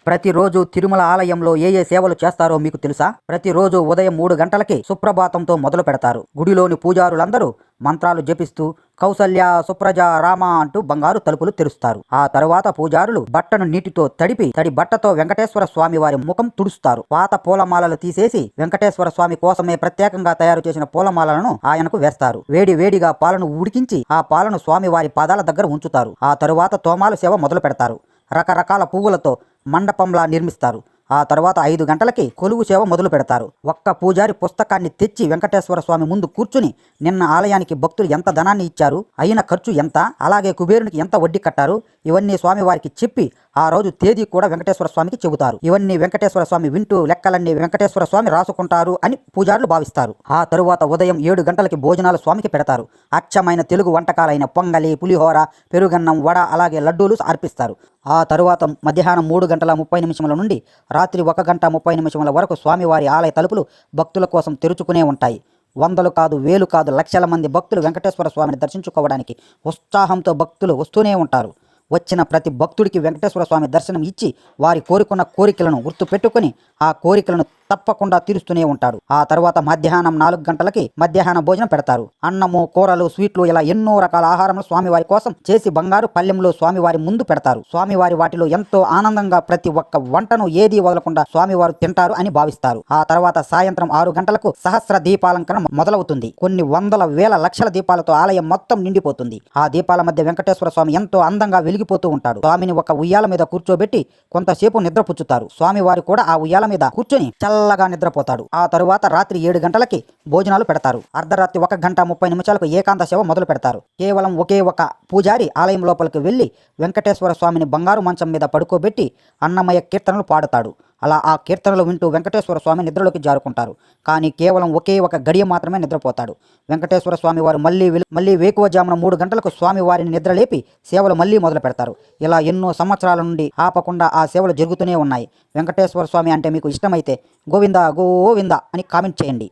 ప్రతిరోజు తిరుమల ఆలయంలో ఏ సేవలు చేస్తారో మీకు తెలుసా? ప్రతిరోజు ఉదయం 3 గంటలకి సుప్రభాతంతో మొదలు పెడతారు. గుడిలోని పూజారులందరూ మంత్రాలు జపిస్తూ కౌసల్య సుప్రజ రామ అంటూ బంగారు తలుపులు తెరుస్తారు. ఆ తరువాత పూజారులు బట్టను నీటితో తడి బట్టతో వెంకటేశ్వర స్వామి వారి ముఖం తుడుస్తారు. పాత పూలమాలలు తీసేసి వెంకటేశ్వర స్వామి కోసమే ప్రత్యేకంగా తయారు చేసిన పూలమాలలను ఆయనకు వేస్తారు. వేడిగా పాలను ఉడికించి ఆ పాలను స్వామి వారి పాదాల దగ్గర ఉంచుతారు. ఆ తరువాత తోమాలు సేవ మొదలు పెడతారు. రకరకాల పువ్వులతో మండపంలా నిర్మిస్తారు. ఆ తర్వాత 5 గంటలకి కొలువు సేవ మొదలు పెడతారు. ఒక్క పూజారి పుస్తకాన్ని తెచ్చి వెంకటేశ్వర స్వామి ముందు కూర్చుని నిన్న ఆలయానికి భక్తులు ఎంత ధనాన్ని ఇచ్చారు, అయిన ఖర్చు ఎంత, అలాగే కుబేరునికి ఎంత వడ్డీ కట్టారు, ఇవన్నీ స్వామివారికి చెప్పి ఆ రోజు తేదీ కూడా వెంకటేశ్వర స్వామికి చెబుతారు. ఇవన్నీ వెంకటేశ్వర స్వామి వింటూ లెక్కలన్నీ వెంకటేశ్వర స్వామి రాసుకుంటారు అని పూజారులు భావిస్తారు. ఆ తరువాత ఉదయం 7 గంటలకి భోజనాలు స్వామికి పెడతారు. అచ్చమైన తెలుగు వంటకాలైన పొంగలి, పులిహోర, పెరుగన్నం, వడ, అలాగే లడ్డూలు అర్పిస్తారు. ఆ తరువాత మధ్యాహ్నం 3:30 నుండి రాత్రి 1:30 వరకు స్వామివారి ఆలయ తలుపులు భక్తుల కోసం తెరుచుకునే ఉంటాయి. వందలు కాదు, వేలు కాదు, లక్షల మంది భక్తులు వెంకటేశ్వర స్వామిని దర్శించుకోవడానికి ఉత్సాహంతో భక్తులు వస్తూనే ఉంటారు. వచ్చిన ప్రతి భక్తుడికి వెంకటేశ్వర స్వామి దర్శనం ఇచ్చి వారి కోరుకున్న కోరికలను గుర్తు పెట్టుకుని ఆ కోరికలను తప్పకుండా తీరుస్తూనే ఉంటాడు. ఆ తర్వాత మధ్యాహ్నం 4 గంటలకి మధ్యాహ్న భోజనం పెడతారు. అన్నము, కూరలు, స్వీట్లు ఇలా ఎన్నో రకాల ఆహారములు స్వామివారి కోసం చేసి బంగారు పల్లెంలో స్వామివారి ముందు పెడతారు. స్వామివారి వాటిలో ఎంతో ఆనందంగా ప్రతి ఒక్క వంటను ఏదీ వదలకుండా స్వామివారు తింటారు అని భావిస్తారు. ఆ తర్వాత సాయంత్రం 6 గంటలకు సహస్ర దీపాలంకరణ మొదలవుతుంది. కొన్ని వందల వేల లక్షల దీపాలతో ఆలయం మొత్తం నిండిపోతుంది. ఆ దీపాల మధ్య వెంకటేశ్వర స్వామి ఎంతో అందంగా వెలిగిపోతూ ఉంటాడు. స్వామిని ఒక ఉయ్యాల మీద కూర్చోబెట్టి కొంతసేపు నిద్రపుచ్చుతారు. స్వామివారి కూడా ఆ ఉయ్యాల మీద కూర్చొని చల్లగా నిద్రపోతాడు. ఆ తరువాత రాత్రి 7 గంటలకి భోజనాలు పెడతారు. అర్ధరాత్రి 1:30 ఏకాంత సేవ మొదలు పెడతారు. కేవలం ఒకే ఒక పూజారి ఆలయం లోపలికి వెళ్లి వెంకటేశ్వర స్వామిని బంగారు మంచం మీద పడుకోబెట్టి అన్నమయ్య కీర్తనలు పాడుతాడు. అలా ఆ కీర్తనలు వింటూ వెంకటేశ్వర స్వామి నిద్రలోకి జారుకుంటారు. కానీ కేవలం ఒకే ఒక గడియ మాత్రమే నిద్రపోతాడు. వెంకటేశ్వర స్వామి వారు మళ్ళీ వేకువజామున 3 గంటలకు స్వామి వారిని నిద్రలేపి సేవలు మళ్ళీ మొదలు పెడతారు. ఇలా ఎన్నో సంవత్సరాల నుండి ఆపకుండా ఆ సేవలు జరుగుతూనే ఉన్నాయి. వెంకటేశ్వర స్వామి అంటే మీకు ఇష్టమైతే గోవిందా గోవిందా అని కామెంట్ చేయండి.